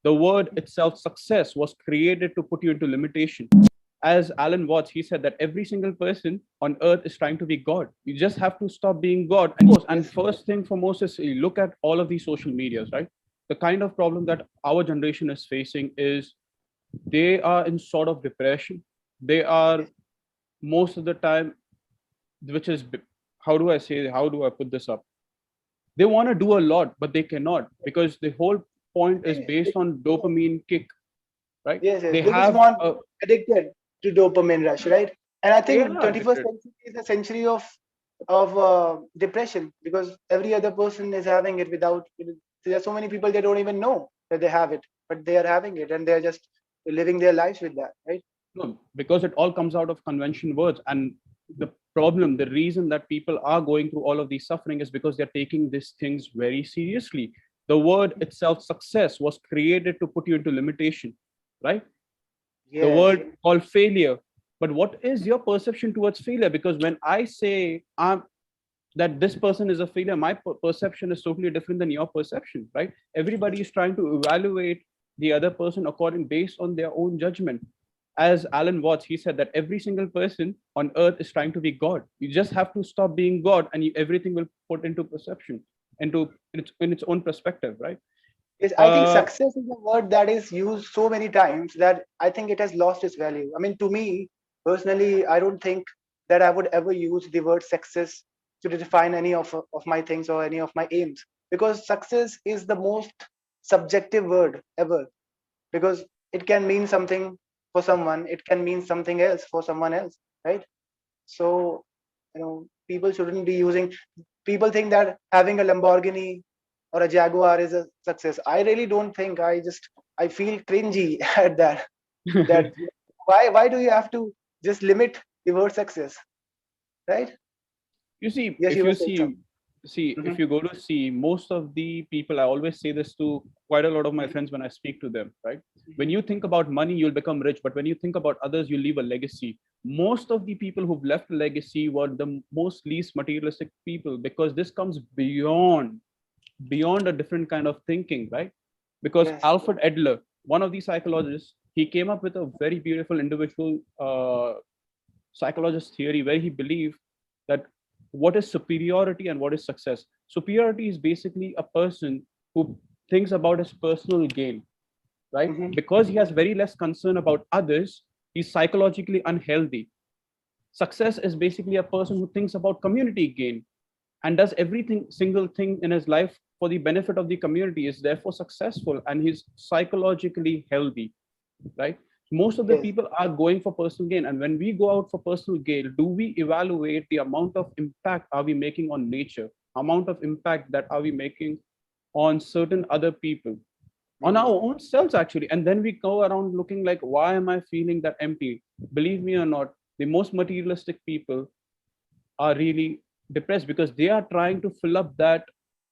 The word itself, success, was created to put you into limitation. As Alan Watts, he said that every single person on earth is trying to be God. You just have to stop being God. And first thing foremost is you look at all of these social medias, right? The kind of problem that our generation is facing is they are in sort of depression. They are most of the time, which is, how do I put this up? They want to do a lot, but they cannot because the whole point is based on dopamine kick, right? Yes, yes. They They just have want a, addicted to dopamine rush, right? And I they think are 21st addicted. century is a century of depression because every other person is having it without. There are so many people they don't even know that they have it, but they are having it and they are just living their lives with that, right? No, because it all comes out of convention words. And the problem, the reason that people are going through all of these suffering is because they're taking these things very seriously. The word itself, success, was created to put you into limitation, right? The Yes, word called failure. But what is your perception towards failure? Because when I say that this person is a failure, my perception is totally different than your perception, right? Everybody is trying to evaluate the other person according based on their own judgment. As Alan Watts, he said that every single person on earth is trying to be God. You just have to stop being God, and everything will put into perception, in its own perspective, right? yes. I think Uh, success is a word that is used so many times that I think it has lost its value. I mean, to me personally, I don't think that I would ever use the word success to define any of my things or any of my aims because success is the most subjective word ever because it can mean something for someone, it can mean something else for someone else, right? So, people shouldn't be using. People think that having a Lamborghini or a Jaguar is a success. I really don't think. I feel cringy at that. That why do you have to just limit the word success, right? you see, Yes, if you you were saying see, something. if Hmm. you go to see most of the people, I always say this to quite a lot of my friends when I speak to them, right? When you think about money, you'll become rich, but when you think about others, you leave a legacy. Most of the people who've left a legacy were the most least materialistic people because this comes beyond a different kind of thinking, right? Because Yes. Alfred Adler, one of the psychologists, he came up with a very beautiful individual psychologist theory where he believed that what is superiority and what is success. Superiority is basically a person who thinks about his personal gain, right? Hmm. Because he has very less concern about others, he's psychologically unhealthy. Success is basically a person who thinks about community gain and does everything single thing in his life for the benefit of the community, is therefore successful and he's psychologically healthy, right? Most of the Yes. people are going for personal gain. And when we go out for personal gain, do we evaluate the amount of impact are we making on nature, amount of impact that are we making on certain other people, on our Hmm. own selves actually? And then we go around looking like, why am I feeling that empty? Believe me or not, the most materialistic people are really depressed because they are trying to fill up that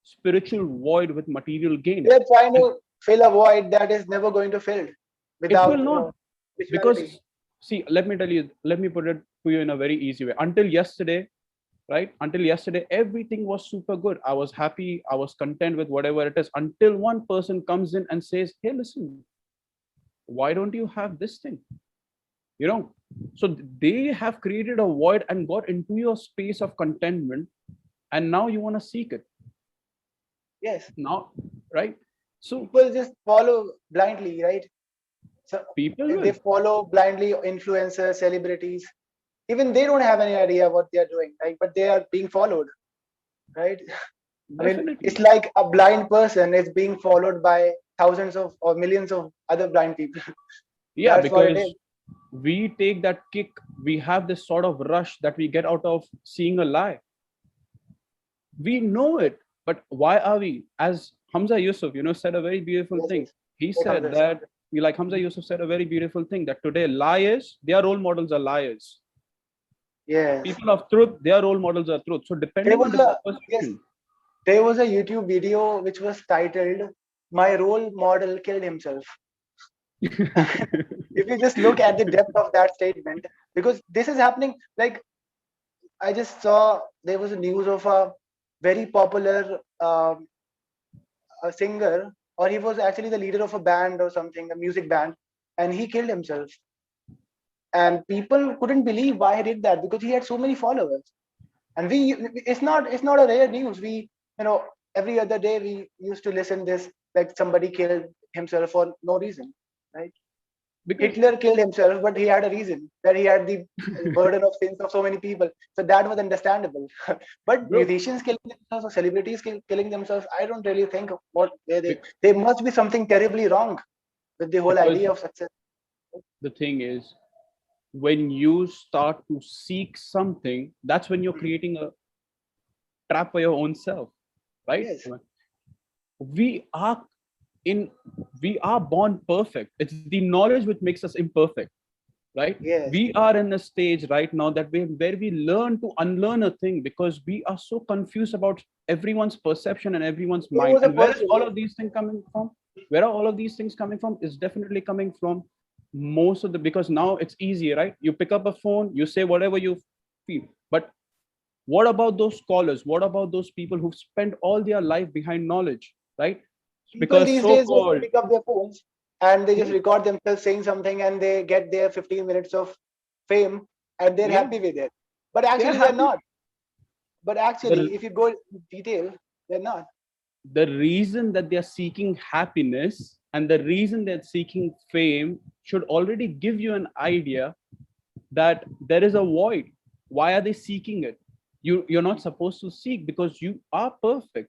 spiritual void with material gain. They're trying And to fill a void that is never going to fill it will without not, spirituality. because see, let me tell you, let me put it to you in a very easy way. Until yesterday, right? Until yesterday, everything was super good. I was happy, I was content with whatever it is, until one person comes in and says, hey, listen, why don't you have this thing? You know, so they have created a void and got into your space of contentment, and now you want to seek it Yes. now, right? So People just follow blindly, right? So people they will follow blindly influencers, celebrities. Even they don't have any idea what they are doing, right? But they are being followed, right? I mean, it's definitely. like a blind person is being followed by thousands of or millions of other blind people. Yeah, That's what it is. because we take that kick, we have this sort of rush that we get out of seeing a lie. We know it, but why are we? As Hamza Yusuf, said a very beautiful Yes, thing. yes. He Here comes said this. that, like Hamza Yusuf said a very beautiful thing, that today liars, their role models are liars. Yes. People of truth, their role models are truth. So There depending on was the a yes. perception, There was a YouTube video which was titled "My Role Model Killed Himself." If you just look at the depth of that statement, because this is happening. Like I just saw there was a news of a very popular a singer. or he was actually the leader of a band or something, a music band, and he killed himself. And people couldn't believe why he did that because he had so many followers. And it's not a rare news. We, every other day we used to listen this, like somebody killed himself for no reason, right? Because Hitler killed himself, but he had a reason, that he had the burden of sins of so many people. So that was understandable. But bro, musicians killing themselves or celebrities killing themselves, I don't really think of what be- there must be something terribly wrong with the whole because idea of success. the thing is, when you start to seek something, that's when you're Hmm. creating a trap for your own self, right? Yes, We are in we are born perfect. It's the knowledge which makes us imperfect, right? yes. We are in a stage right now that where we learn to unlearn a thing because we are so confused about everyone's perception and everyone's There mind. was a And where is person. all of these things coming from? Where are all of these things coming from? Is definitely coming from most of the, because now it's easy, right? You pick up a phone, you say whatever you feel. But what about those scholars? What about those people who've spent all their life behind knowledge, right? People Because these days just so-called, pick up their phones and they just yeah, record themselves saying something, and they get their 15 minutes of fame, and they're yeah, happy with it. But they're actually, they're happy. not. But actually, The if you go in detail, they're not. the reason that they're seeking happiness and the reason they're seeking fame should already give you an idea that there is a void. Why are they seeking it? You're not supposed to seek because you are perfect.